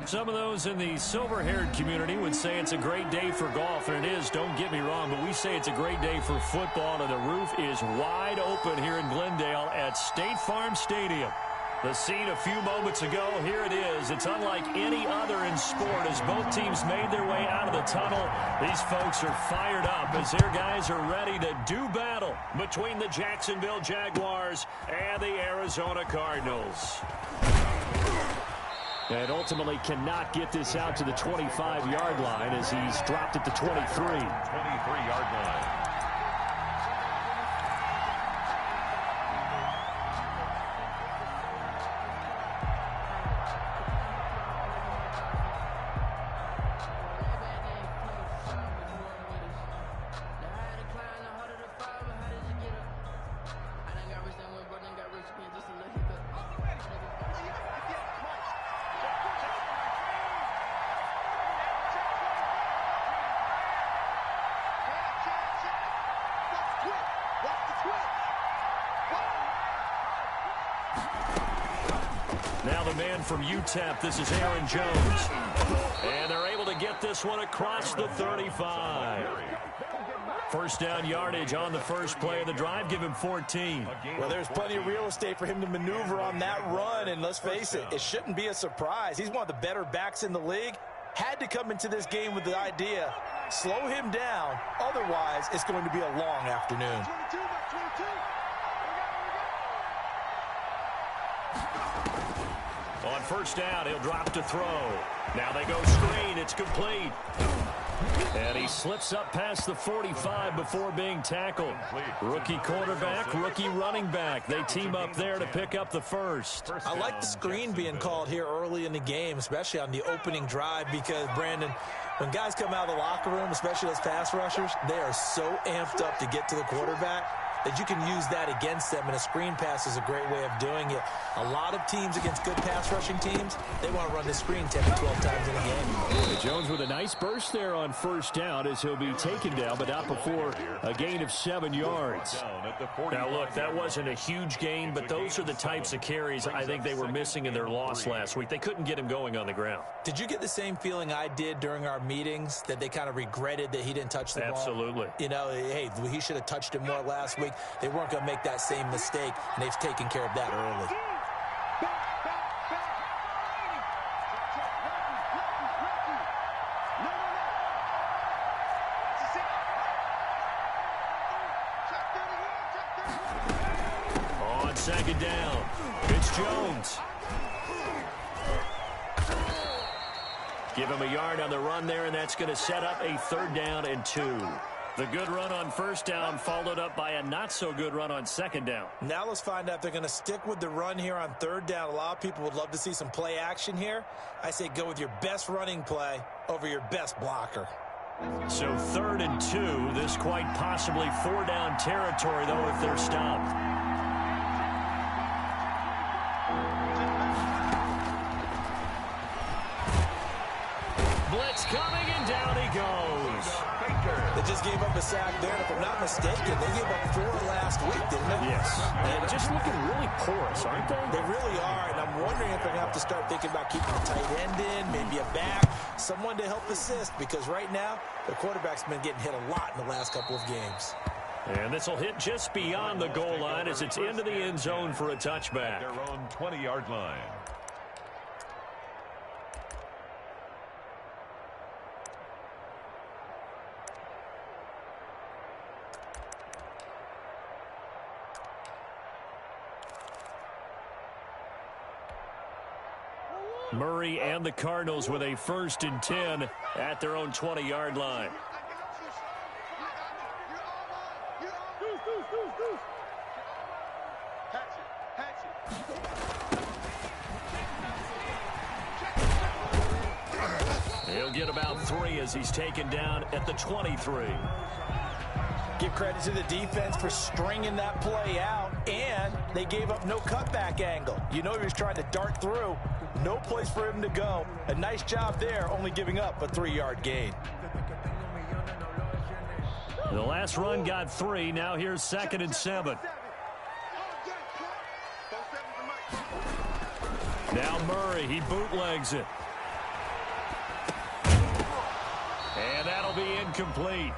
Some of those in the silver-haired community would say it's a great day for golf, and it is, don't get me wrong, but we say it's a great day for football, and the roof is wide open here in Glendale at State Farm Stadium. The scene a few moments ago, here it is. It's unlike any other in sport as both teams made their way out of the tunnel. These folks are fired up as their guys are ready to do battle between the Jacksonville Jaguars and the Arizona Cardinals. And ultimately cannot get this out to the 25-yard line as he's dropped at the 23. 23-yard line. Now the man from UTEP, this is Aaron Jones. And they're able to get this one across the 35. First down yardage on the first play of the drive, give him 14. Well, there's plenty of real estate for him to maneuver on that run, and let's face it, it shouldn't be a surprise. He's one of the better backs in the league. Had to come into this game with the idea, slow him down, otherwise it's going to be a long afternoon. On first down, he'll drop to throw. Now they go screen. It's complete. And he slips up past the 45 before being tackled. Rookie quarterback, rookie running back. They team up there to pick up the first. I like the screen being called here early in the game, especially on the opening drive, because, Brandon, when guys come out of the locker room, especially those pass rushers, they are so amped up to get to the quarterback that you can use that against them, and a screen pass is a great way of doing it. A lot of teams against good pass rushing teams, they want to run the screen 10 to 12 times in a game. Jones with a nice burst there on first down as he'll be taken down, but not before a gain of 7 yards. Now, look, that wasn't a huge gain, but those are the types of carries I think they were missing in their loss last week. They couldn't get him going on the ground. Did you get the same feeling I did during our meetings, that they kind of regretted that he didn't touch the ball? Absolutely. You know, hey, he should have touched it more last week. They weren't going to make that same mistake, and they've taken care of that early. On second down, it's Jones. Give him a yard on the run there, and that's going to set up a 3rd down and 2. The good run on first down followed up by a not-so-good run on second down. Now let's find out if they're going to stick with the run here on 3rd down. A lot of people would love to see some play action here. I say go with your best running play over your best blocker. So 3rd and 2. This quite possibly 4-down territory, though, if they're stopped. Blitz coming, and down he goes. They just gave up a sack there, and if I'm not mistaken, they gave up 4 last week, didn't they? Yes. And just looking really porous, aren't they? They really are, and I'm wondering if they're going to have to start thinking about keeping a tight end in, maybe a back, someone to help assist, because right now, the quarterback's been getting hit a lot in the last couple of games. And this will hit just beyond the goal line as it's into the end zone for a touchback. Their own 20-yard line. Murray and the Cardinals with a 1st and 10 at their own 20-yard line. He'll get about 3 as he's taken down at the 23. Give credit to the defense for stringing that play out, and they gave up no cutback angle. You know he was trying to dart through. No place for him to go. A nice job there, only giving up a 3-yard gain. The last run got 3. Now here's 2nd and 7. Now Murray, he bootlegs it. be incomplete.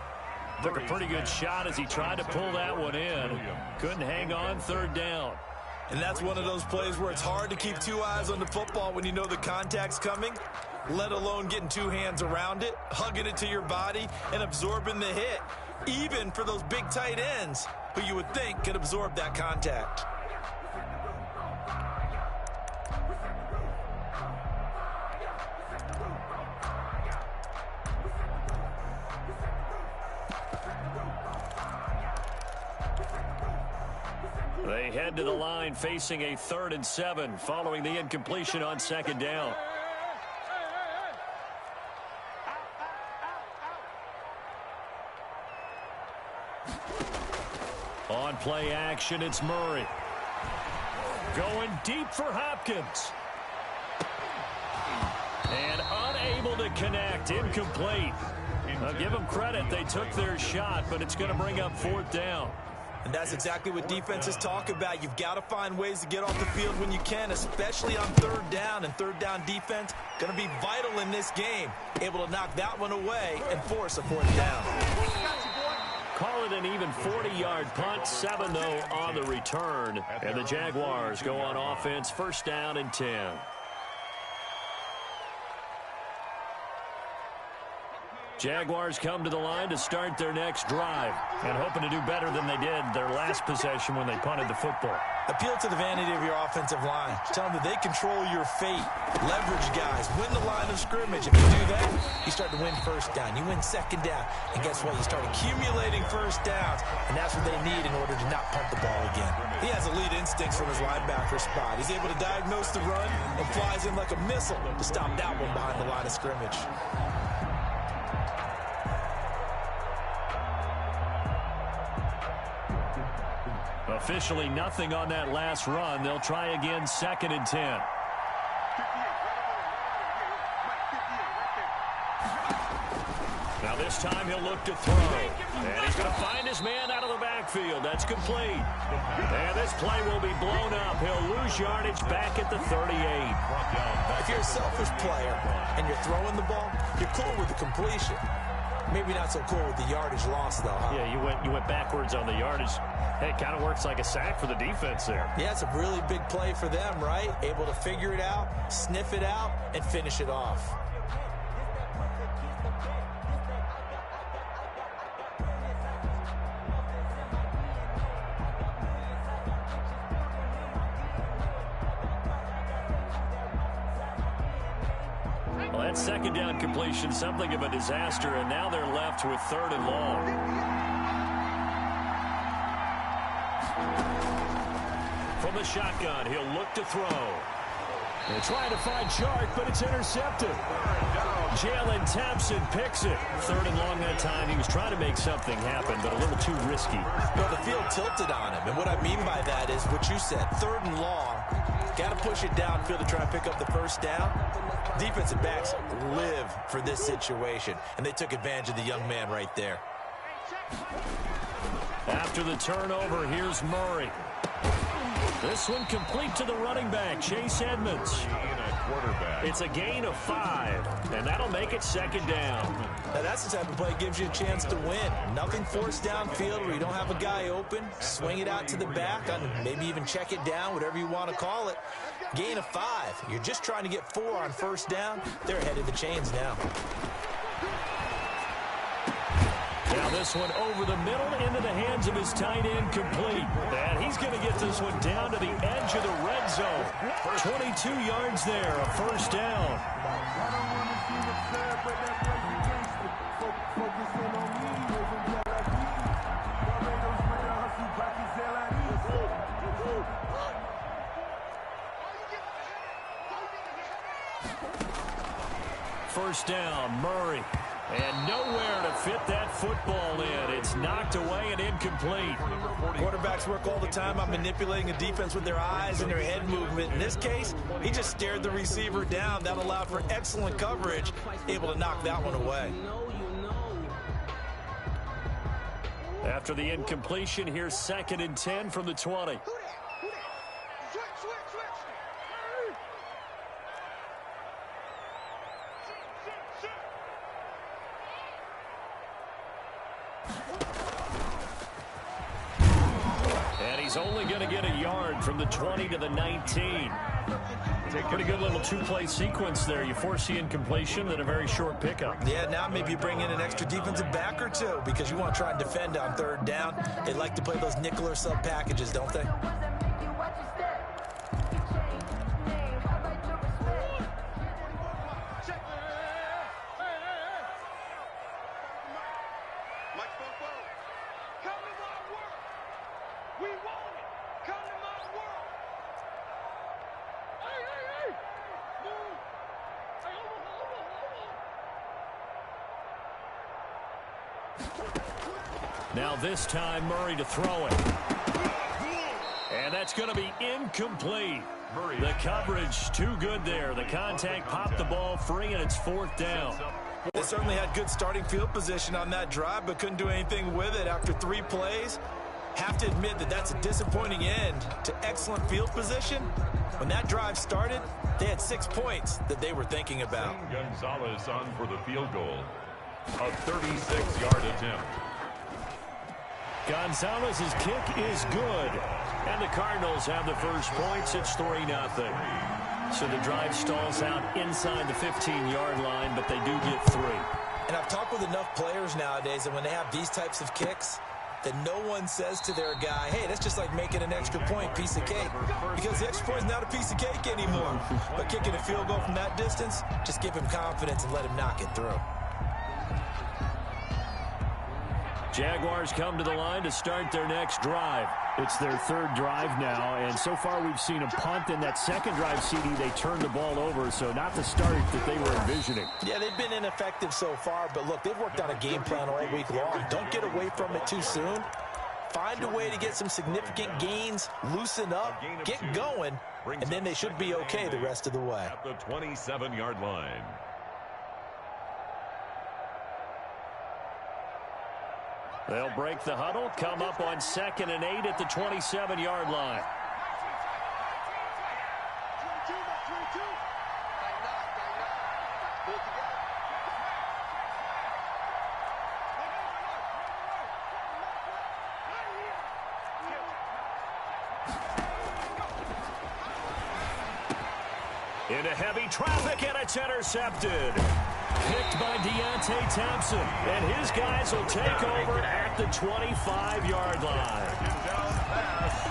Took a pretty good shot as he tried to pull that one in. Couldn't hang on third down. And that's one of those plays where it's hard to keep two eyes on the football when you know the contact's coming, let alone getting two hands around it, hugging it to your body, and absorbing the hit, even for those big tight ends who you would think could absorb that contact. They head to the line facing a 3rd and 7 following the incompletion on 2nd down. On play action, it's Murray. Going deep for Hopkins. And unable to connect, incomplete. I'll give them credit, they took their shot, but it's going to bring up 4th down. And that's exactly what defenses talk about. You've got to find ways to get off the field when you can, especially on 3rd down. And 3rd down defense going to be vital in this game. Able to knock that one away and force a 4th down. Call it an even 40-yard punt, 7 though on the return. And the Jaguars go on offense, 1st down and 10. Jaguars come to the line to start their next drive and hoping to do better than they did their last possession when they punted the football. Appeal to the vanity of your offensive line. Tell them that they control your fate. Leverage guys. Win the line of scrimmage. If you do that, you start to win 1st down. You win 2nd down. And guess what? You start accumulating 1st downs. And that's what they need in order to not punt the ball again. He has elite instincts from his linebacker spot. He's able to diagnose the run and flies in like a missile to stop that one behind the line of scrimmage. Officially nothing on that last run. They'll try again, 2nd and 10. Now this time he'll look to throw. And he's going to find his man out of the backfield. That's complete. And this play will be blown up. He'll lose yardage back at the 38. If you're a selfish player and you're throwing the ball, you're cool with the completion. Maybe not so cool with the yardage loss, though, huh? Yeah, you went backwards on the yardage. Hey, it kind of works like a sack for the defense there. Yeah, it's a really big play for them, right? Able to figure it out, sniff it out, and finish it off. Well, that 2nd down completion, something of a disaster, and now they're left with 3rd and long. From the shotgun, he'll look to throw. They're trying to find Chark, but it's intercepted. Jalen Thompson picks it. 3rd and long that time. He was trying to make something happen, but a little too risky. Well, the field tilted on him, and what I mean by that is what you said, 3rd and long. Got to push it downfield to try and pick up the 1st down. Defensive backs live for this situation, and they took advantage of the young man right there. After the turnover, here's Murray. This one complete to the running back, Chase Edmonds. It's a gain of 5, and that'll make it 2nd down. Now that's the type of play that gives you a chance to win. Nothing forced downfield where you don't have a guy open. Swing it out to the back, maybe even check it down, whatever you want to call it. Gain of 5. You're just trying to get 4 on 1st down. They're ahead of the chains now. Now this one over the middle into the hands of his tight end, complete. And he's going to get this one down to the edge of the red zone. 22 yards there, a 1st down. First down, Murray. And nowhere to fit that football in. It's knocked away and incomplete. Quarterbacks work all the time on manipulating a defense with their eyes and their head movement. In this case, he just stared the receiver down. That allowed for excellent coverage, able to knock that one away. After the incompletion, here's 2nd and 10 from the 20. He's only going to get a yard from the 20 to the 19. Pretty good little two-play sequence there. You force the incompletion, then a very short pickup. Yeah, now maybe you bring in an extra defensive back or two because you want to try and defend on third down. They like to play those nickel or sub packages, don't they? Now this time Murray to throw it. And that's going to be incomplete. The coverage too good there. The contact popped the ball free, and it's fourth down. They certainly had good starting field position on that drive, but couldn't do anything with it after 3 plays. Have to admit that that's a disappointing end to excellent field position. When that drive started, they had 6 points that they were thinking about. Gonzalez on for the field goal. A 36-yard attempt. Gonzalez's kick is good. And the Cardinals have the first points. It's 3-0. So the drive stalls out inside the 15-yard line, but they do get 3. And I've talked with enough players nowadays that when they have these types of kicks, that no one says to their guy, hey, that's just like making an extra point, piece of cake. Because the extra point is not a piece of cake anymore. But kicking a field goal from that distance, just give him confidence and let him knock it through. Jaguars come to the line to start their next drive. It's their third drive now, and so far we've seen a punt. In that second drive, CD, they turned the ball over, so not the start that they were envisioning. Yeah, they've been ineffective so far, but look, they've worked on a game plan all week long. Don't get away from it too soon. Find a way to get some significant gains, loosen up, get going, and then they should be okay the rest of the way. At the 27-yard line. They'll break the huddle, come up on 2nd and 8 at the 27-yard line. Into heavy traffic, and it's intercepted. Picked by Deontay Thompson, and his guys will take over at the 25-yard line. Down pass.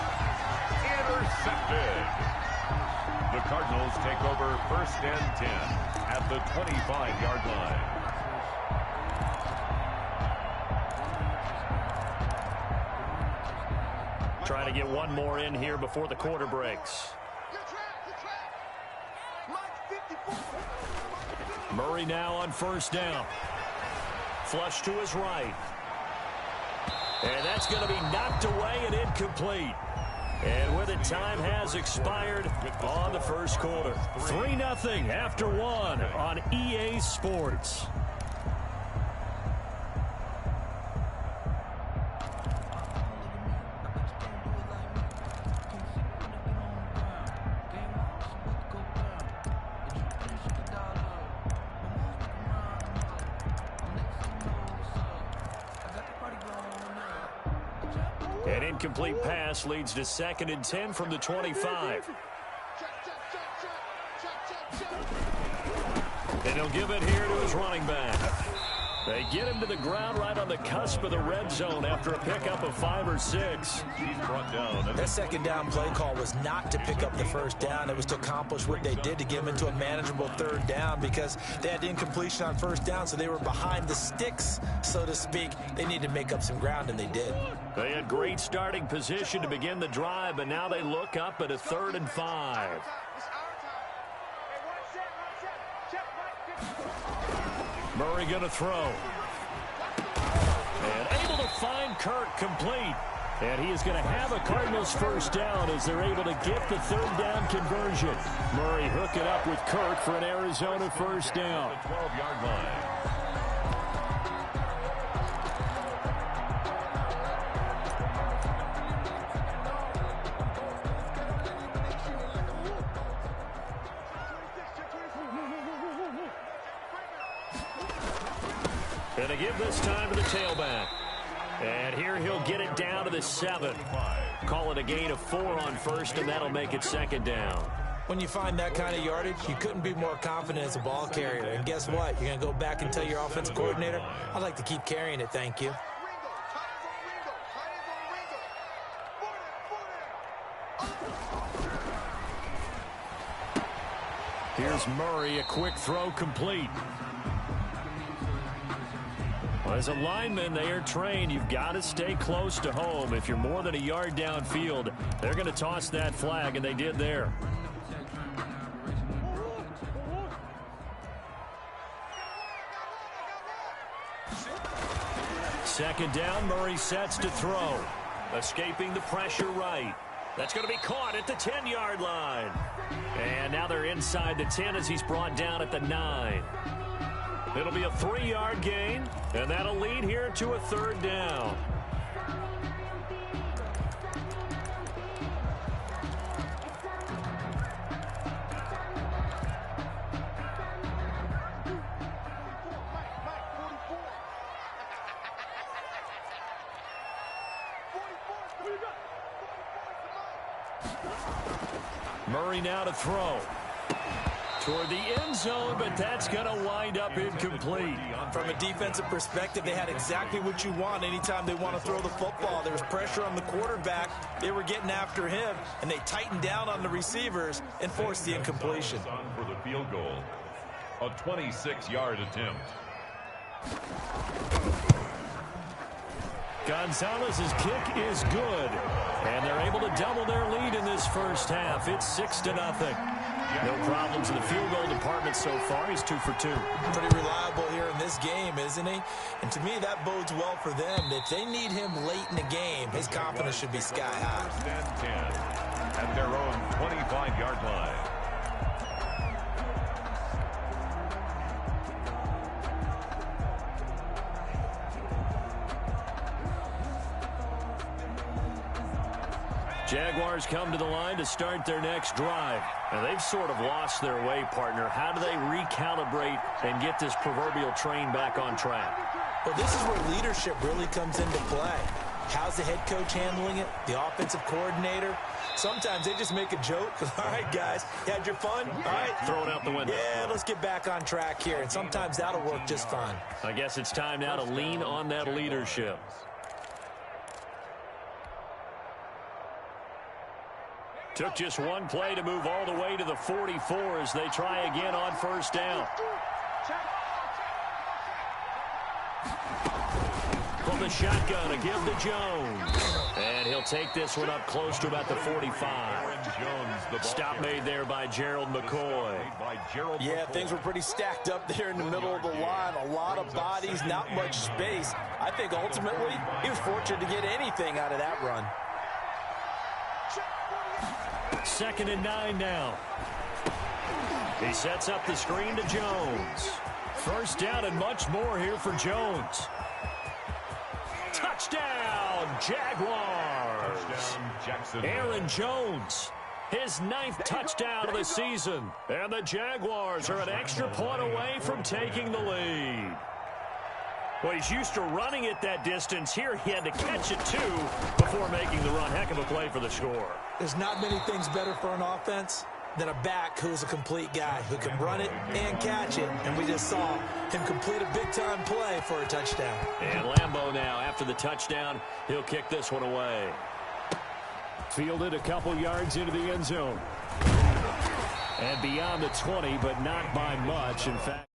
Intercepted. The Cardinals take over 1st and 10 at the 25-yard line. Trying to get one more in here before the quarter breaks. Murray now on 1st down. Flush to his right. And that's going to be knocked away and incomplete. And with it, time has expired on the first quarter. 3-0 after 1 on EA Sports. An incomplete pass leads to 2nd and 10 from the 25. And he'll give it here to his running back. They get him to the ground right on the cusp of the red zone after a pickup of 5 or 6. He's brought down. That 2nd down play call was not to pick up the 1st down. It was to accomplish what they did to get him into a manageable 3rd down because they had incompletion on 1st down, so they were behind the sticks, so to speak. They needed to make up some ground, and they did. They had great starting position to begin the drive, but now they look up at a 3rd and 5. Murray going to throw. And able to find Kirk complete. And he is going to have a Cardinals 1st down as they're able to get the 3rd down conversion. Murray hook it up with Kirk for an Arizona 1st down. The 12-yard line. Going to give this time to the tailback. And here he'll get it down to the 7. Call it a gain of 4 on first, and that'll make it second down. When you find that kind of yardage, you couldn't be more confident as a ball carrier. And guess what? You're going to go back and tell your offensive coordinator, I'd like to keep carrying it, thank you. Here's Murray, a quick throw complete. As a lineman, they are trained. You've got to stay close to home. If you're more than a yard downfield, they're going to toss that flag, and they did there. Second down, Murray sets to throw. Escaping the pressure right. That's going to be caught at the 10-yard line. And now they're inside the 10 as he's brought down at the 9. It'll be a 3-yard gain, and that'll lead here to a third down. Murray now to throw. Toward the end zone, but that's going to wind up incomplete. From a defensive perspective, they had exactly what you want anytime they want to throw the football. There was pressure on the quarterback. They were getting after him, and they tightened down on the receivers and forced the incompletion. For the field goal, a 26-yard attempt. Gonzalez's kick is good, and they're able to double their lead in this first half. It's 6-0. No problems in the field goal department so far. He's 2 for 2. Pretty reliable here in this game, isn't he? And to me, that bodes well for them. If they need him late in the game, his confidence should be sky high. 10 at their own 25-yard line. Jaguars come to the line to start their next drive. Now, they've sort of lost their way, partner. How do they recalibrate and get this proverbial train back on track? Well, this is where leadership really comes into play. How's the head coach handling it? The offensive coordinator? Sometimes they just make a joke. All right, guys, you had your fun? All right. Throw it out the window. Yeah, let's get back on track here. And sometimes that'll work just fine. I guess it's time now to lean on that leadership. Took just one play to move all the way to the 44 as they try again on first down. From the shotgun, a give to Jones. And he'll take this one up close to about the 45. Stop made there by Gerald McCoy. Yeah, things were pretty stacked up there in the middle of the line. A lot of bodies, not much space. I think ultimately he was fortunate to get anything out of that run. 2nd and 9 now. He sets up the screen to Jones. First down and much more here for Jones. Touchdown, Jaguars. Aaron Jones, his 9th touchdown of the season. And the Jaguars are an extra point away from taking the lead. Well, he's used to running it that distance. Here he had to catch it, too, before making the run. Heck of a play for the score. There's not many things better for an offense than a back who's a complete guy who can run it and catch it. And we just saw him complete a big-time play for a touchdown. And Lambeau now, after the touchdown, he'll kick this one away. Fielded a couple yards into the end zone. And beyond the 20, but not by much. In fact,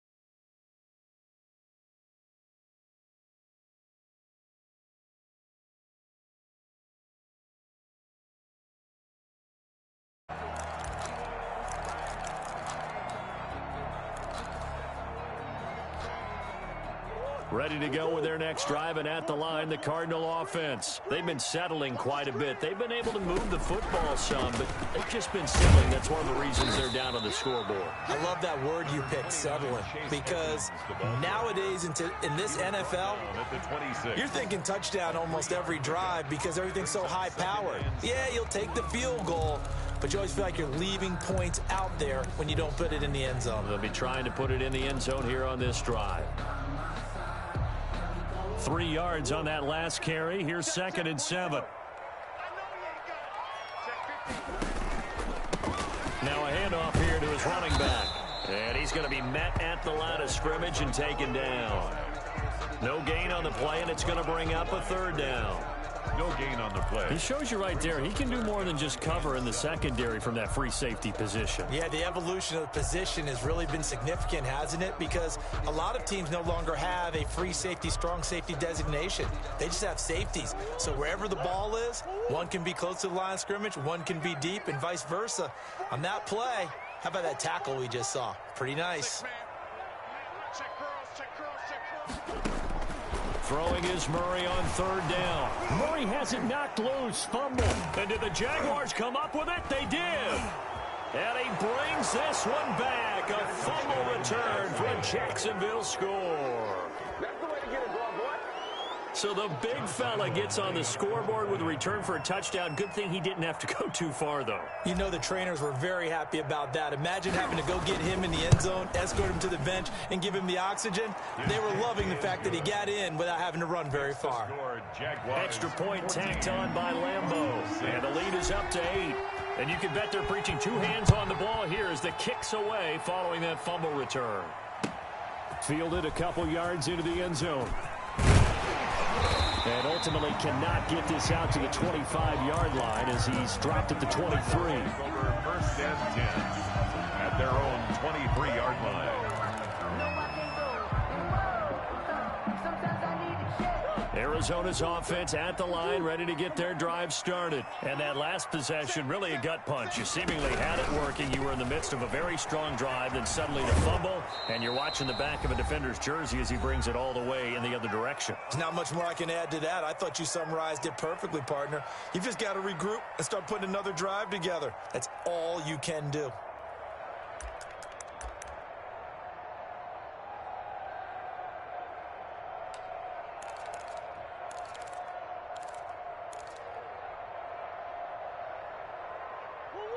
ready to go with their next drive, and at the line, the Cardinal offense. They've been settling quite a bit. They've been able to move the football some, but they've just been settling. That's one of the reasons they're down on the scoreboard. I love that word you picked, settling, because nowadays in this NFL, you're thinking touchdown almost every drive because everything's so high-powered. Yeah, you'll take the field goal, but you always feel like you're leaving points out there when you don't put it in the end zone. They'll be trying to put it in the end zone here on this drive. 3 yards on that last carry. Here's 2nd and 7. Now a handoff here to his running back. And he's going to be met at the line of scrimmage and taken down. No gain on the play, and it's going to bring up a 3rd down. No gain on the play. He shows you right there, he can do more than just cover in the secondary from that free safety position. Yeah, the evolution of the position has really been significant, hasn't it? Because a lot of teams no longer have a free safety, strong safety designation. They just have safeties. So wherever the ball is, one can be close to the line of scrimmage, one can be deep, and vice versa. On that play, how about that tackle we just saw? Pretty nice. Throwing is Murray on 3rd down. Murray has it knocked loose. Fumble. And did the Jaguars come up with it? They did. And he brings this one back. A fumble return for a Jacksonville score. That's the way to get it, boy. So the big fella gets on the scoreboard with a return for a touchdown. Good thing he didn't have to go too far, though. You know the trainers were very happy about that. Imagine having to go get him in the end zone, escort him to the bench, and give him the oxygen. They were loving the fact that he got in without having to run very far. Extra point tacked on by Lambeau. And the lead is up to 8. And you can bet they're preaching 2 hands on the ball here as the kick's away following that fumble return. Fielded a couple yards into the end zone. And ultimately cannot get this out to the 25-yard line as he's dropped at the 23. Over 1st and 10 at their own 23-yard line. Arizona's offense at the line, ready to get their drive started. And that last possession, really a gut punch. You seemingly had it working. You were in the midst of a very strong drive, then suddenly the fumble, and you're watching the back of a defender's jersey as he brings it all the way in the other direction. There's not much more I can add to that. I thought you summarized it perfectly, partner. You've just got to regroup and start putting another drive together. That's all you can do.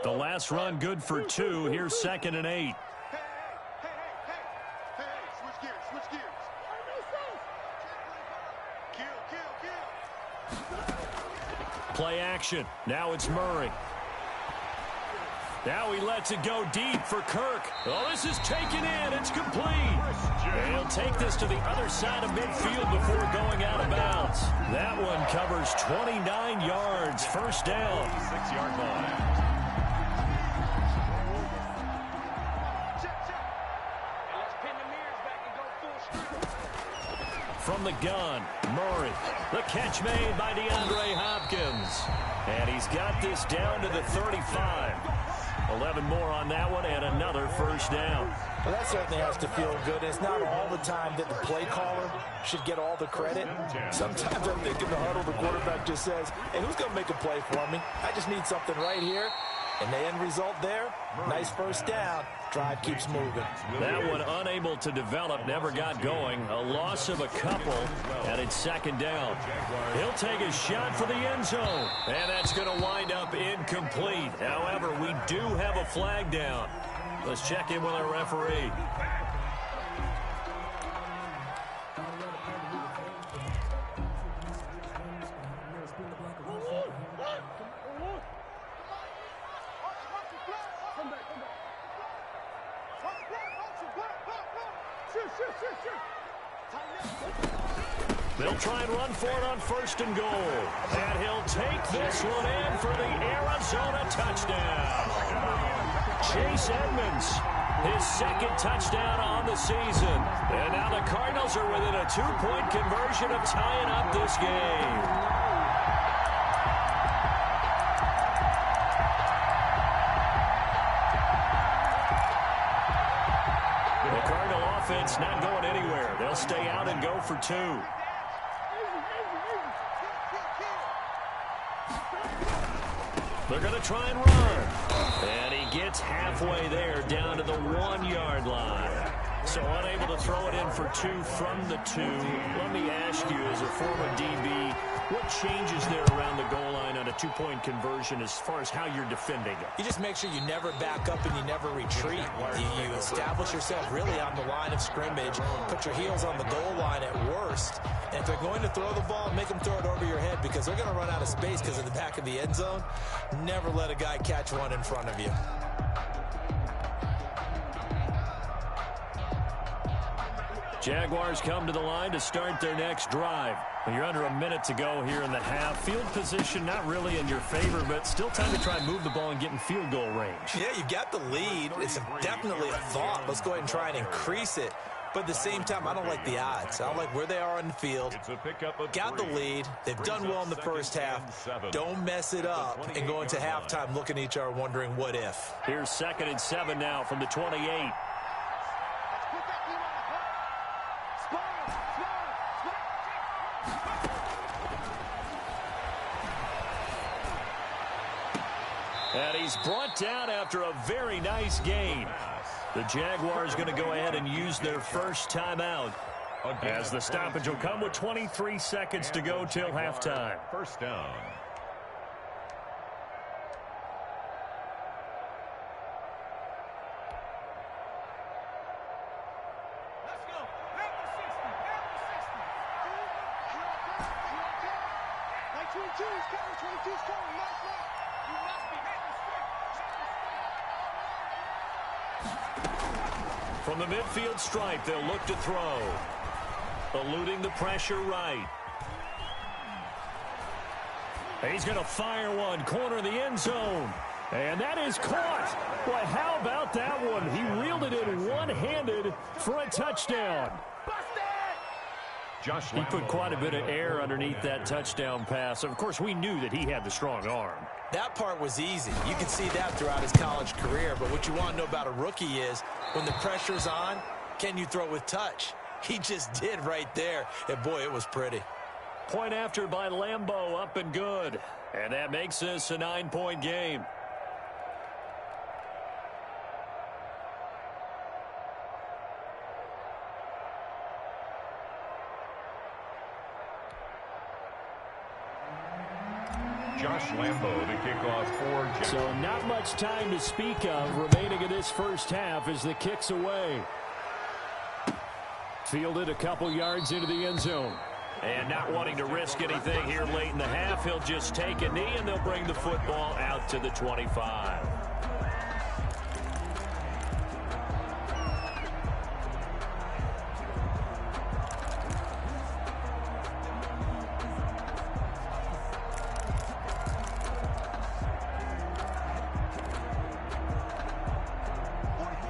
The last run good for 2. Here's 2nd and 8. Switch gears. Kill. Play action. Now it's Murray. Now he lets it go deep for Kirk. Oh, this is taken in. It's complete. And he'll take this to the other side of midfield before going out of bounds. That one covers 29 yards. 1st down. 6-yard line. From the gun, Murray. The catch made by DeAndre Hopkins. And he's got this down to the 35. 11 more on that one and another 1st down. Well, that certainly has to feel good. It's not all the time that the play caller should get all the credit. Sometimes I think in the huddle, the quarterback just says, hey, who's going to make a play for me? I just need something right here. And the end result there, nice 1st down. Drive keeps moving. That one unable to develop, never got going. A loss of a couple, and it's 2nd down. He'll take a shot for the end zone, and that's going to wind up incomplete. However, we do have a flag down. Let's check in with our referee. They'll try and run for it on 1st and goal. And he'll take this one in for the Arizona touchdown. Chase Edmonds, his 2nd touchdown on the season. And now the Cardinals are within a 2-point conversion of tying up this game. The Cardinal offense not going anywhere. They'll stay out and go for 2. They're going to try and run. And he gets halfway there down to the 1-yard line. So unable to throw it in for 2 from the 2. Let me ask you, as a former DB, what changes there around the goal line on a 2-point conversion as far as how you're defending it? You just make sure you never back up and you never retreat. You establish yourself really on the line of scrimmage, put your heels on the goal line at worst. And if they're going to throw the ball, make them throw it over your head because they're going to run out of space because of the back of the end zone. Never let a guy catch one in front of you. Jaguars come to the line to start their next drive. You're under a minute to go here in the half. Field position not really in your favor, but still time to try and move the ball and get in field goal range. Yeah, you've got the lead. It's definitely a thought. Let's go ahead and try and increase it. But at the same time, I don't like the odds. I don't like where they are on the field. Got the lead. They've done well in the first half. Don't mess it up and go into halftime looking at each other wondering what if. Here's 2nd and 7 now from the 28. And he's brought down after a very nice gain. The Jaguars going to go ahead and use their first timeout, as the stoppage will come with 23 seconds to go till halftime. First down. Let's go. Hit the 60. Hit the 60. Like 22 is coming. 22 is coming. Knock. You must be hitting the stick. From the midfield stripe, they'll look to throw. Eluding the pressure right. He's going to fire one, corner of the end zone. And that is caught. Boy, how about that one? He reeled it in one-handed for a touchdown. He put quite a bit of air underneath that touchdown pass. Of course, we knew that he had the strong arm. That part was easy. You can see that throughout his college career. But what you want to know about a rookie is when the pressure's on, can you throw with touch? He just did right there. And, boy, it was pretty. Point after by Lambeau, up and good. And that makes this a 9-point game. Josh Lambeau to kick off for Jack. So not much time to speak of remaining in this first half as the kick's away. Fielded a couple yards into the end zone. And not wanting to risk anything here late in the half, he'll just take a knee and they'll bring the football out to the 25.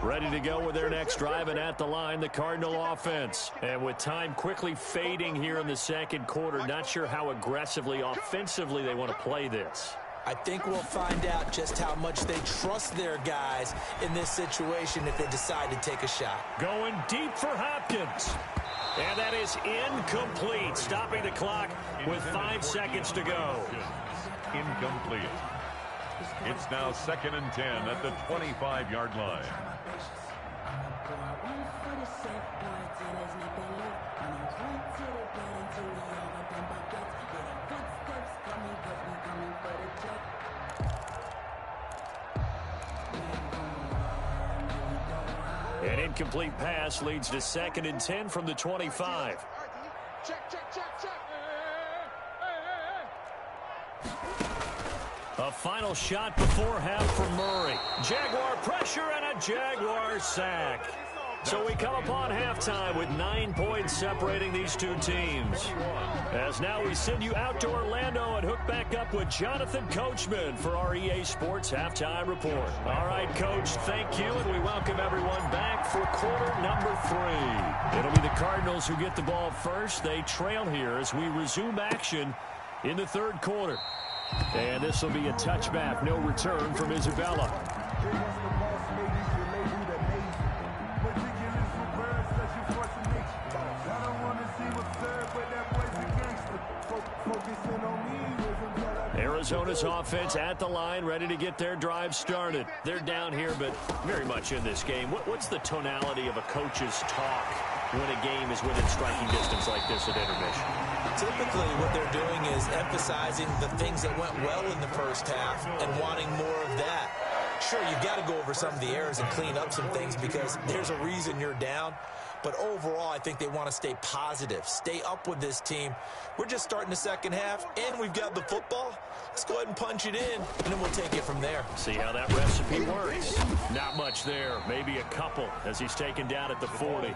Ready to go with their next drive, and at the line, the Cardinal offense. And with time quickly fading here in the second quarter, not sure how aggressively, offensively they want to play this. I think we'll find out just how much they trust their guys in this situation if they decide to take a shot. Going deep for Hopkins. And that is incomplete, stopping the clock with 5 seconds to go. Incomplete. It's now 2nd and 10 at the 25-yard line. An incomplete pass leads to 2nd and 10 from the 25. Check. A final shot before half from Murray. Jaguar pressure and a Jaguar sack. So we come upon halftime with 9 points separating these two teams. As now we send you out to Orlando and hook back up with Jonathan Coachman for our EA Sports Halftime Report. All right, Coach, thank you, and we welcome everyone back for quarter number 3. It'll be the Cardinals who get the ball first. They trail here as we resume action in the third quarter. And this will be a touchback, no return from Isabella. Arizona's offense at the line, ready to get their drive started. They're down here, but very much in this game. What's the tonality of a coach's talk when a game is within striking distance like this at intermission? Typically, what they're doing is emphasizing the things that went well in the first half and wanting more of that. Sure, you've got to go over some of the errors and clean up some things because there's a reason you're down. But overall, I think they want to stay positive, stay up with this team. We're just starting the second half, and we've got the football. Let's go ahead and punch it in, and then we'll take it from there. See how that recipe works. Not much there, maybe a couple as he's taken down at the 40.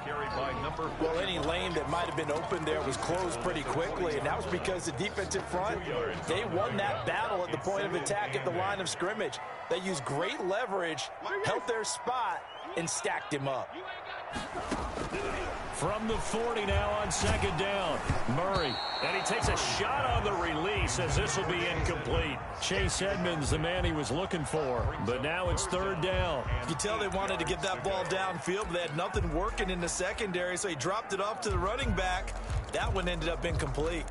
Well, any lane that might have been open there was closed pretty quickly, and that was because the defensive front, they won that battle at the point of attack at the line of scrimmage. They used great leverage, held their spot, and stacked him up. From the 40 now on second down. Murray. And he takes a shot on the release as this will be incomplete. Chase Edmonds, the man he was looking for. But now it's third down. You can tell they wanted to get that ball downfield, but they had nothing working in the secondary, so he dropped it off to the running back. That one ended up incomplete.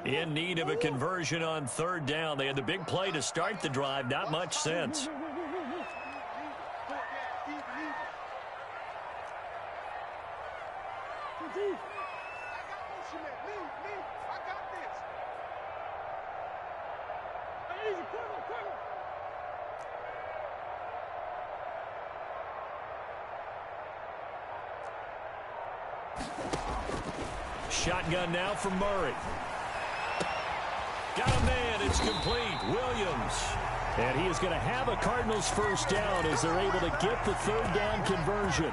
In need of a conversion on third down. They had the big play to start the drive. Not much sense. Shotgun now for Murray. Got a man. It's complete. Williams. And he is going to have a Cardinals first down as they're able to get the third down conversion.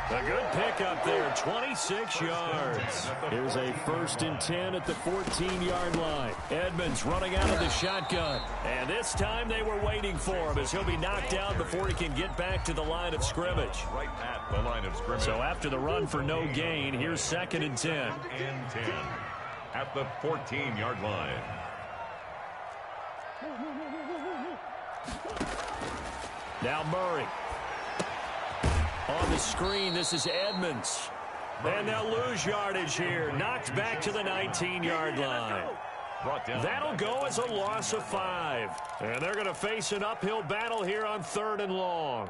A good pickup there, 26 yards. Here's a 1st and 10 at the 14-yard line. Edmonds running out of the shotgun. And this time they were waiting for him as he'll be knocked down before he can get back to the line of scrimmage. Right at the line of scrimmage. So after the run for no gain, here's 2nd and 10. And 10 at the 14-yard line. Now Murray. On the screen, this is Edmonds. And they'll lose yardage here. Knocked back to the 19-yard line. That'll go as a loss of 5. And they're going to face an uphill battle here on 3rd and long.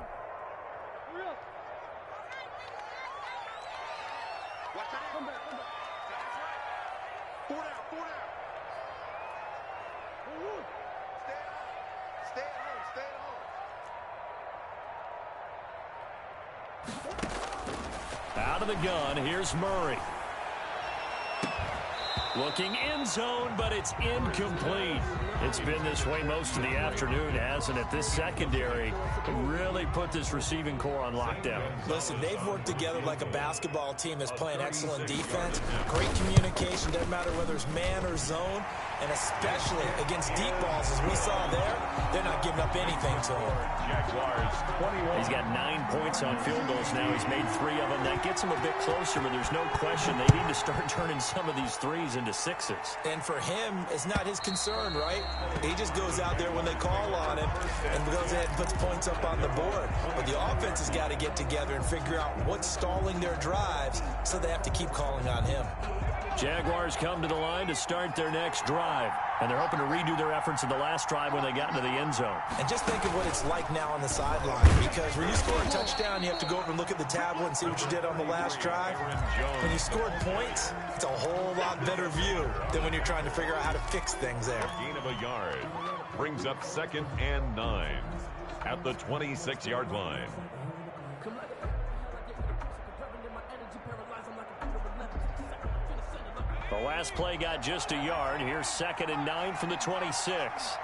Out of the gun, here's Murray. Looking end zone, but it's incomplete. It's been this way most of the afternoon, hasn't it? This secondary really put this receiving core on lockdown. Listen, they've worked together like a basketball team that's playing excellent defense. Great communication, doesn't matter whether it's man or zone. And especially against deep balls, as we saw there, they're not giving up anything to him. He's got 9 points on field goals now. He's made 3 of them. That gets him a bit closer, but there's no question they need to start turning some of these threes into 6s. And for him, it's not his concern, right? He just goes out there when they call on him and goes ahead and puts points up on the board. But the offense has got to get together and figure out what's stalling their drives, so they have to keep calling on him. Jaguars come to the line to start their next drive. And they're hoping to redo their efforts in the last drive when they got into the end zone. And just think of what it's like now on the sideline. Because when you score a touchdown, you have to go over and look at the tablet and see what you did on the last drive. When you scored points, it's a whole lot better view than when you're trying to figure out how to fix things there. Gain of a yard brings up 2nd and 9 at the 26-yard line. The last play got just a yard. Here's 2nd and 9 from the 26.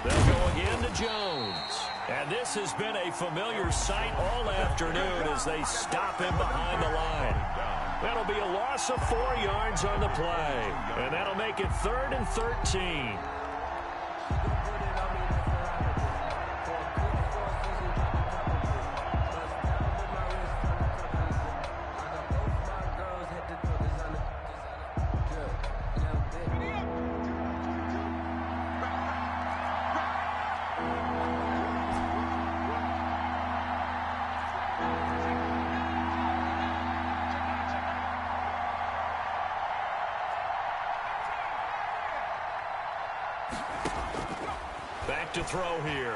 They'll go again to Jones. And this has been a familiar sight all afternoon as they stop him behind the line. That'll be a loss of 4 yards on the play. And that'll make it 3rd and 13. Back to throw here.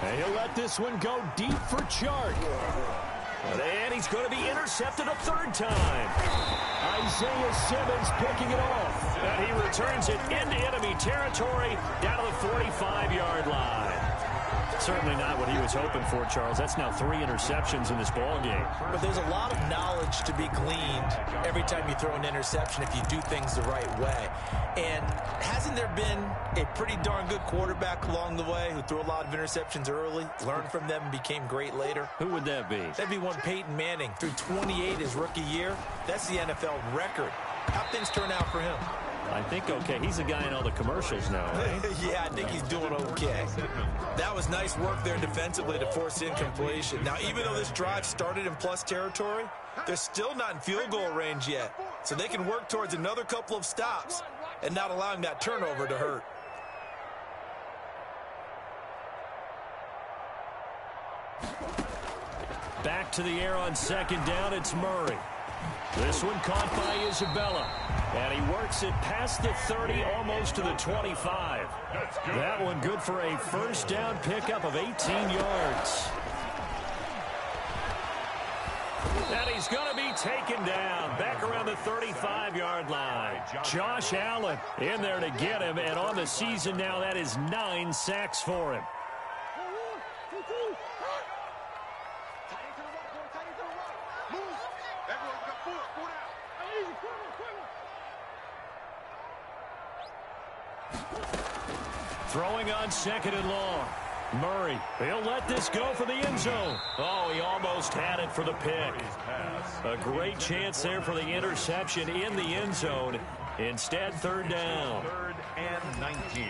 And he'll let this one go deep for Chark. And he's going to be intercepted a third time. Isaiah Simmons picking it off. And he returns it into enemy territory down to the 45-yard line. Certainly not what he was hoping for, Charles. That's now 3 interceptions in this ball game. But there's a lot of knowledge to be gleaned every time you throw an interception if you do things the right way. And hasn't there been a pretty darn good quarterback along the way who threw a lot of interceptions early, learned from them, and became great later? Who would that be? That'd be one Peyton Manning. Threw 28 his rookie year. That's the NFL record. How'd things turn out for him? I think okay. He's the guy in all the commercials now, right? Yeah, I think he's doing okay. That was nice work there defensively to force incompletion. Now, even though this drive started in plus territory, they're still not in field goal range yet. So they can work towards another couple of stops and not allowing that turnover to hurt. Back to the air on second down. It's Murray. This one caught by Isabella. And he works it past the 30, almost to the 25. That one good for a first down pickup of 18 yards. And he's going to be taken down back around the 35-yard line. Josh Allen in there to get him. And on the season now, that is 9 sacks for him. Throwing on second and long. Murray, he'll let this go for the end zone. Oh, he almost had it for the pick. A great chance there for the interception in the end zone. Instead, third down. 3rd and 19.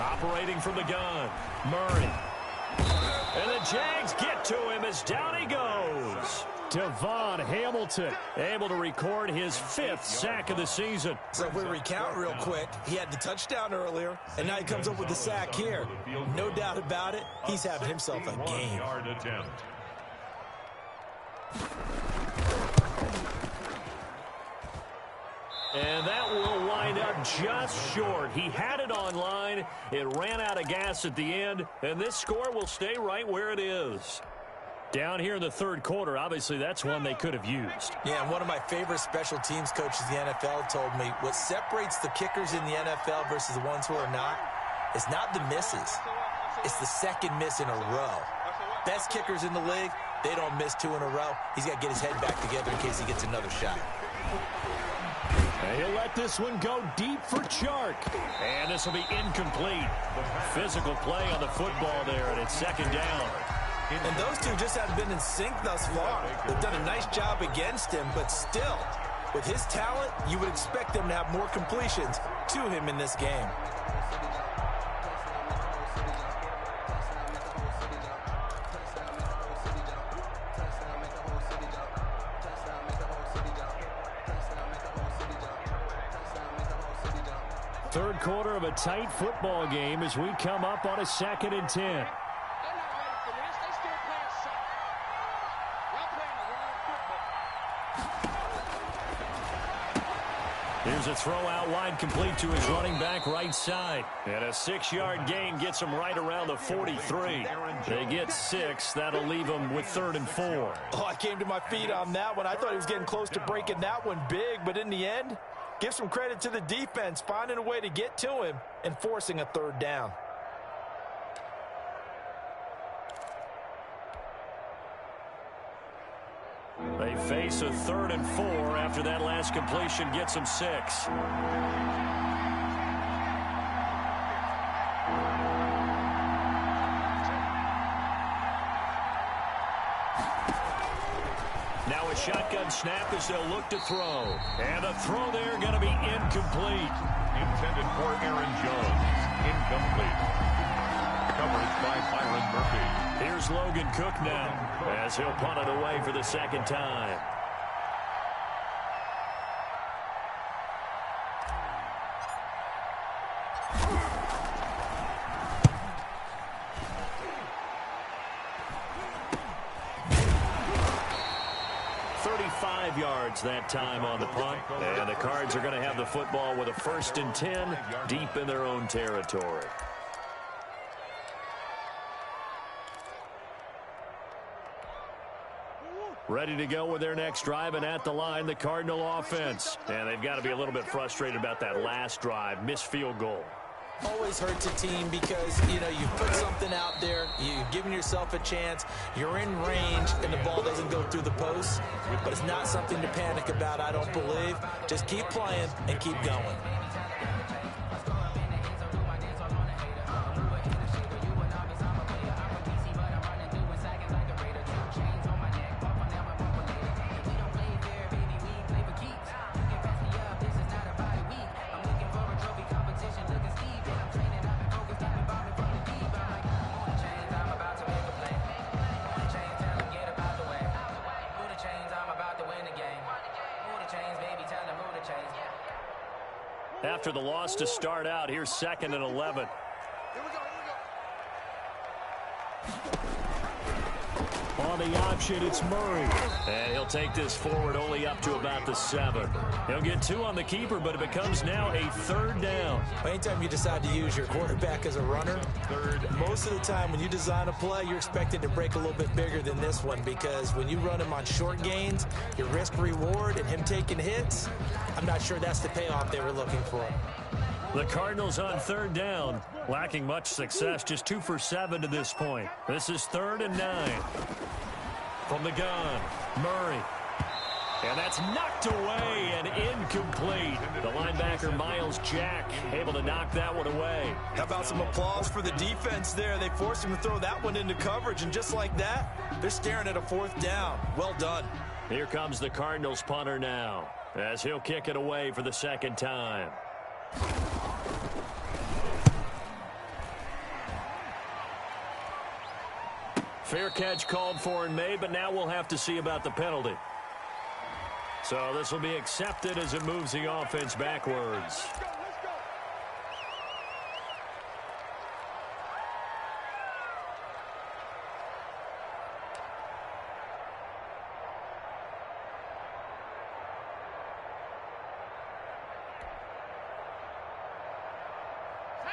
Operating from the gun, Murray. And the Jags get to him as down he goes. Devon Hamilton able to record his 5th sack of the season. So if we recount real quick, he had the touchdown earlier, and now he comes up with the sack here. No doubt about it, he's having himself a game. 1-yard attempt. And that will wind up just short. He had it on line. It ran out of gas at the end, and this score will stay right where it is. Down here in the third quarter, obviously that's one they could have used. Yeah, and one of my favorite special teams coaches in the NFL told me what separates the kickers in the NFL versus the ones who are not is not the misses. It's the second miss in a row. Best kickers in the league, they don't miss 2 in a row. He's got to get his head back together in case he gets another shot. And he'll let this one go deep for Chark. And this will be incomplete. Physical play on the football there, and it's second down. And those two just haven't been in sync thus far. They've done a nice job against him, but still, with his talent, you would expect them to have more completions to him in this game. Third quarter of a tight football game as we come up on a 2nd and 10. Here's a throw out wide, complete to his running back right side. And a 6-yard gain gets him right around the 43. They get 6. That'll leave them with 3rd and 4. Oh, I came to my feet on that one. I thought he was getting close to breaking that one big, but in the end, give some credit to the defense, finding a way to get to him and forcing a 3rd down. They face a 3rd and 4 after that last completion gets them 6. Now a shotgun snap as they'll look to throw. And the throw there going to be incomplete. Intended for Aaron Jones. Incomplete. coverage by Byron Murphy. Here's Logan Cook now as he'll punt it away for the second time. Yards that time on the punt, and the Cards are going to have the football with a 1st and 10 deep in their own territory. Ready to go with their next drive, and at the line, the Cardinal offense. And they've got to be a little bit frustrated about that last drive, missed field goal. Always hurts a team because, you know, you put something out there, you've given yourself a chance, you're in range, and the ball doesn't go through the post. But it's not something to panic about, I don't believe. Just keep playing and keep going. After the loss to start out, here's 2nd and 11. On the option, it's Murray. And he'll take this forward only up to about the 7. He'll get 2 on the keeper, but it becomes now a 3rd down. Anytime you decide to use your quarterback as a runner, most of the time when you design a play, you're expected to break a little bit bigger than this one, because when you run him on short gains, your risk-reward and him taking hits, I'm not sure that's the payoff they were looking for. The Cardinals on 3rd down, lacking much success, just 2 for 7 to this point. This is 3rd and 9. From the gun, Murray. And that's knocked away and incomplete. The linebacker, Miles Jack, able to knock that one away. How about some applause for the defense there? They forced him to throw that one into coverage, and just like that, they're staring at a 4th down. Well done. Here comes the Cardinals punter now, as he'll kick it away for the 2nd time. Fair catch called for and made, but now we'll have to see about the penalty. So this will be accepted as it moves the offense backwards.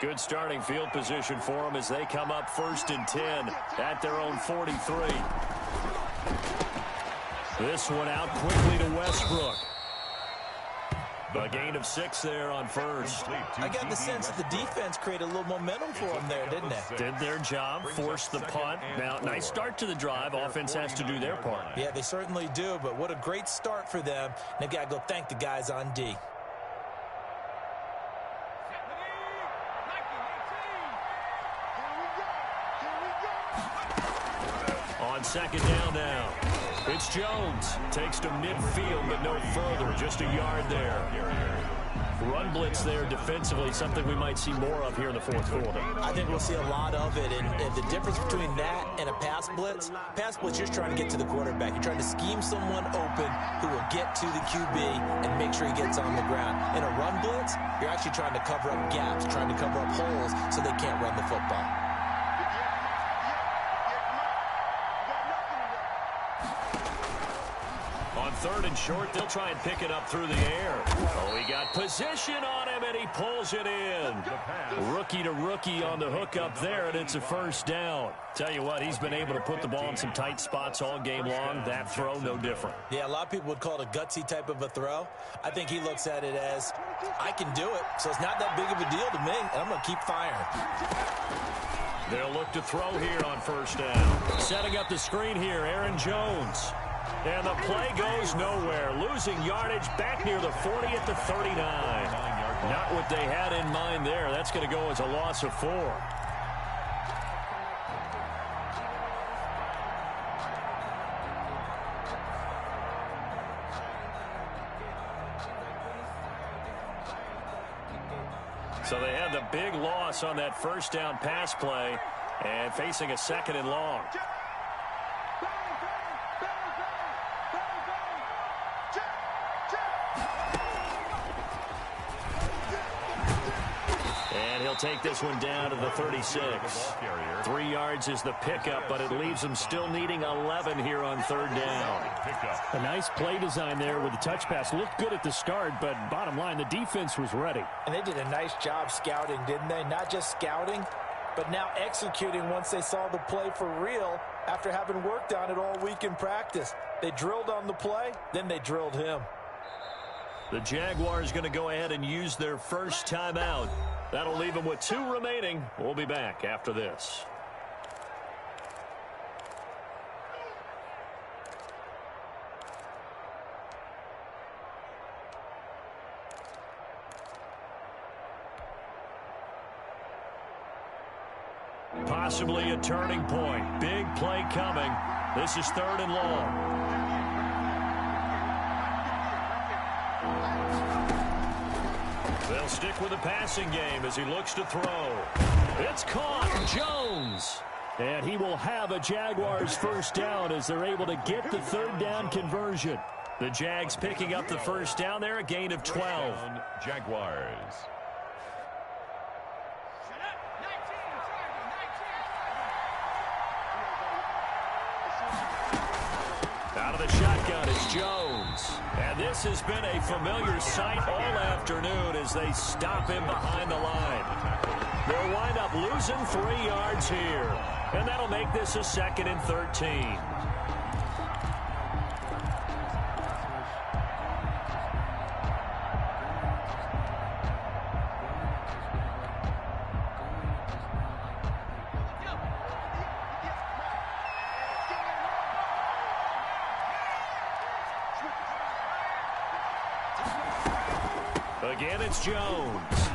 Good starting field position for them as they come up 1st and 10 at their own 43. This one out quickly to Westbrook. A gain of 6 there on 1st. I got the sense that the defense created a little momentum for them there, didn't they? Did their job, forced the punt. Now, nice start to the drive. Offense has to do their part. Yeah, they certainly do, but what a great start for them. They've got to go thank the guys on D. On 2nd down now. It's Jones. Takes to midfield, but no further. Just a yard there. Run blitz there defensively, something we might see more of here in the 4th quarter. I think we'll see a lot of it, and the difference between that and a pass blitz, you're just trying to get to the quarterback. You're trying to scheme someone open who will get to the QB and make sure he gets on the ground. In a run blitz, you're actually trying to cover up gaps, trying to cover up holes so they can't run the football. On 3rd and short, they'll try and pick it up through the air. Oh, he got position on him, and he pulls it in. Rookie to rookie on the hook up there, and it's a 1st down. Tell you what, he's been able to put the ball in some tight spots all game long. That throw, no different. Yeah, a lot of people would call it a gutsy type of a throw. I think he looks at it as, I can do it, so it's not that big of a deal to me, and I'm going to keep firing. They'll look to throw here on 1st down. Setting up the screen here, Aaron Jones. And the play goes nowhere. Losing yardage back near the 40 at the 39. Not what they had in mind there. That's going to go as a loss of 4. So they had the big loss on that 1st down pass play. And facing a 2nd and long. And he'll take this one down to the 36. 3 yards is the pickup, but it leaves him still needing 11 here on 3rd down. A nice play design there with the touch pass. Looked good at the start, but bottom line, the defense was ready. And they did a nice job scouting, didn't they? Not just scouting, but now executing once they saw the play for real after having worked on it all week in practice. They drilled on the play, then they drilled him. The Jaguars going to go ahead and use their first timeout. That'll leave them with 2 remaining. We'll be back after this. Possibly a turning point. Big play coming. This is 3rd and long. They'll stick with the passing game as he looks to throw. It's caught. Jones. And he will have a Jaguars first down as they're able to get the 3rd down conversion. The Jags picking up the first down there, a gain of 12. Jaguars. Out of the shotgun is Jones. And this has been a familiar sight all afternoon as they stop him behind the line. They'll wind up losing 3 yards here. And that'll make this a 2nd and 13. Again, it's Jones.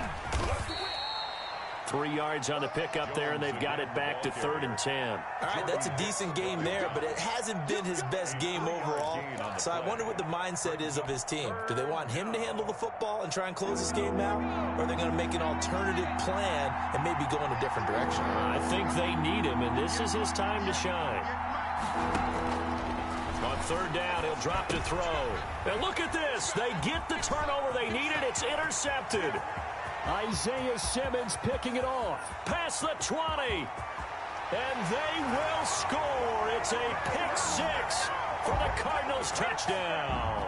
3 yards on the pickup there, and they've got it back to 3rd and 10. All right, that's a decent game there, but it hasn't been his best game overall. So I wonder what the mindset is of his team. Do they want him to handle the football and try and close this game out? Or are they going to make an alternative plan and maybe go in a different direction? I think they need him, and this is his time to shine. On 3rd down, he'll drop to throw. And look at this. They get the turnover they needed. It's intercepted. Isaiah Simmons picking it off. Past the 20. And they will score. It's a pick 6 for the Cardinals touchdown.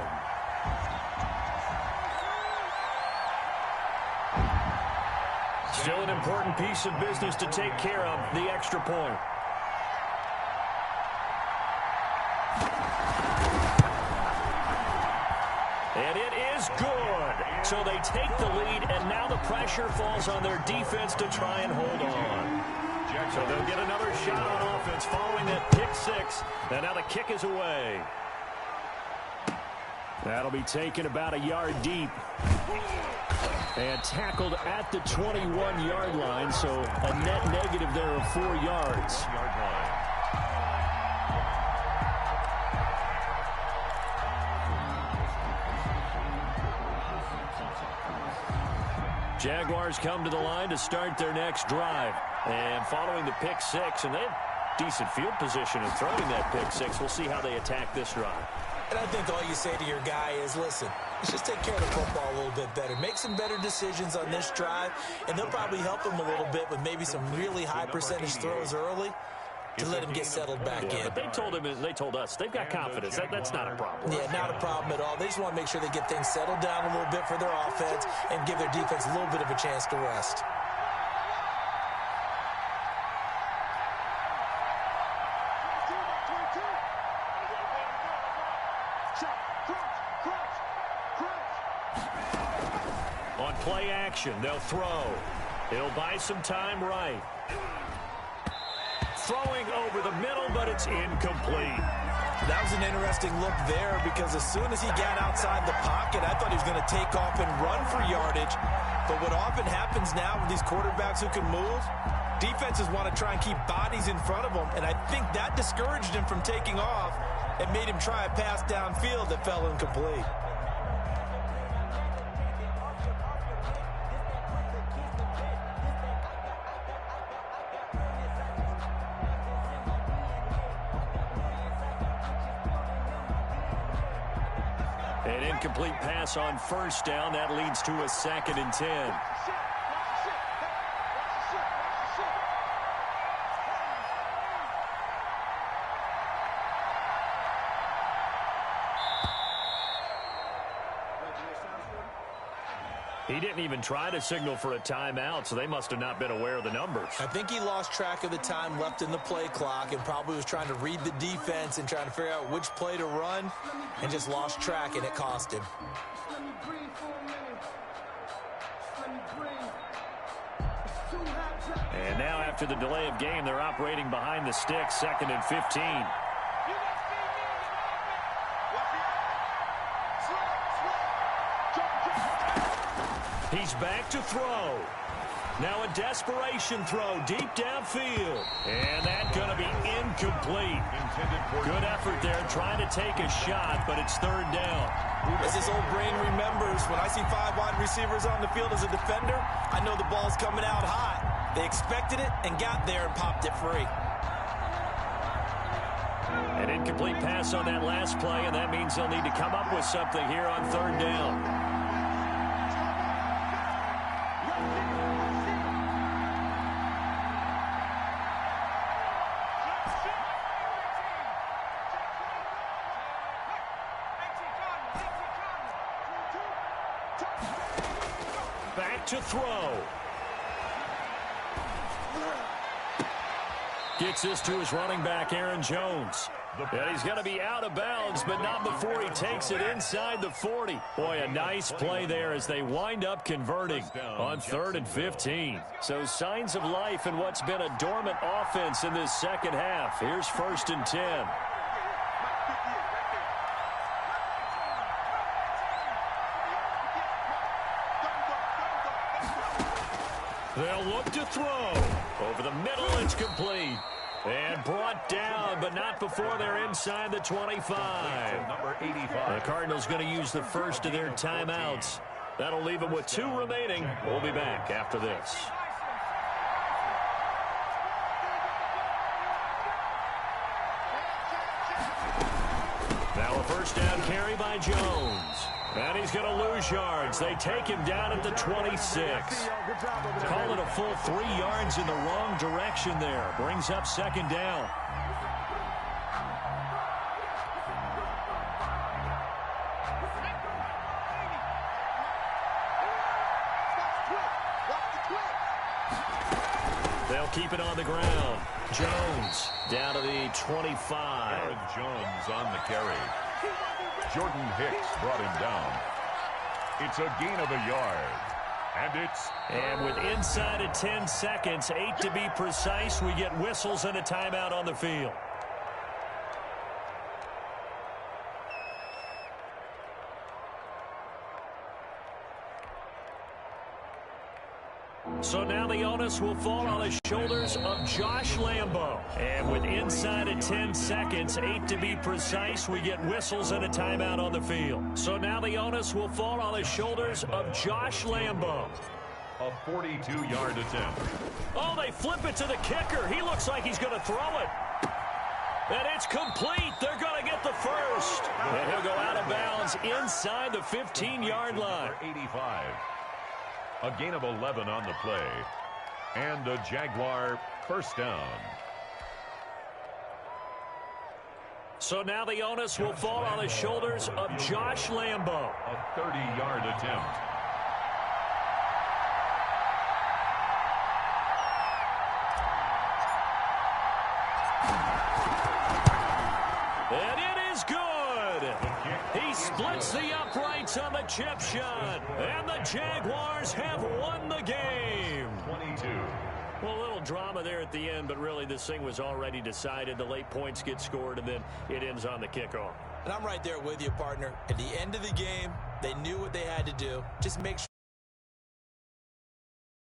Still an important piece of business to take care of, the extra point. And it is good. So they take the lead, and now the pressure falls on their defense to try and hold on. So they'll get another shot on offense following that pick 6. And now the kick is away. That'll be taken about a yard deep. And tackled at the 21-yard line, so a net negative there of 4 yards. Jaguars come to the line to start their next drive. And following the pick 6, and they have decent field position in throwing that pick 6. We'll see how they attack this drive. And I think all you say to your guy is, listen, let's just take care of the football a little bit better. Make some better decisions on this drive, and they'll probably help him a little bit with maybe some really high percentage throws early to let him get settled back in. But they told us they've got confidence. That's not a problem. Yeah, not a problem at all. They just want to make sure they get things settled down a little bit for their offense and give their defense a little bit of a chance to rest. On play action, they'll throw. It'll buy some time right. Throwing over the middle, but it's incomplete. That was an interesting look there because as soon as he got outside the pocket, I thought he was going to take off and run for yardage. But what often happens now with these quarterbacks who can move, defenses want to try and keep bodies in front of them. And I think that discouraged him from taking off and made him try a pass downfield that fell incomplete. An incomplete pass on first down. That leads to a 2nd and 10. He didn't even try to signal for a timeout, so they must have not been aware of the numbers. I think he lost track of the time left in the play clock and probably was trying to read the defense and trying to figure out which play to run and just lost track, and it cost him. And now after the delay of game, they're operating behind the sticks, 2nd and 15. He's back to throw. Now a desperation throw deep downfield. And that's going to be incomplete. Good effort there trying to take a shot, but it's 3rd down. As his old brain remembers, when I see 5 wide receivers on the field as a defender, I know the ball's coming out hot. They expected it and got there and popped it free. An incomplete pass on that last play, and that means they'll need to come up with something here on 3rd down. Back to throw. Gets this to his running back, Aaron Jones. And he's going to be out of bounds, but not before he takes it inside the 40. Boy, a nice play there as they wind up converting on 3rd and 15. So signs of life in what's been a dormant offense in this second half. Here's 1st and 10. They'll look to throw. Over the middle, it's complete. And brought down, but not before they're inside the 25. Number 85. The Cardinals going to use the first of their timeouts. That'll leave them with 2 remaining. We'll be back after this. Now a 1st down carry by Jones. And he's going to lose yards. They take him down at the 26. Call it a full 3 yards in the wrong direction there. Brings up 2nd down. They'll keep it on the ground. Jones down to the 25. Aaron Jones on the carry. Jordan Hicks brought him down. It's a gain of a yard. And with inside of 10 seconds, 8 to be precise, we get whistles and a timeout on the field. So now the onus will fall on the shoulders of Josh Lambo. And with inside of 10 seconds, 8 to be precise, we get whistles and a timeout on the field. So now the onus will fall on the shoulders of Josh Lambo. A 42-yard attempt. Oh, they flip it to the kicker. He looks like he's going to throw it. And it's complete. They're going to get the first. And he'll go out of bounds inside the 15-yard line. 85. A gain of 11 on the play. And a Jaguar 1st down. So now the onus will fall on the shoulders of Josh Lambo. A 30-yard attempt. And it is good. He splits the uprights on the chip shot. And the Jaguars have won the game. 22. Well, a little drama there at the end, but really this thing was already decided. The late points get scored, and then it ends on the kickoff. And I'm right there with you, partner. At the end of the game, they knew what they had to do. Just make sure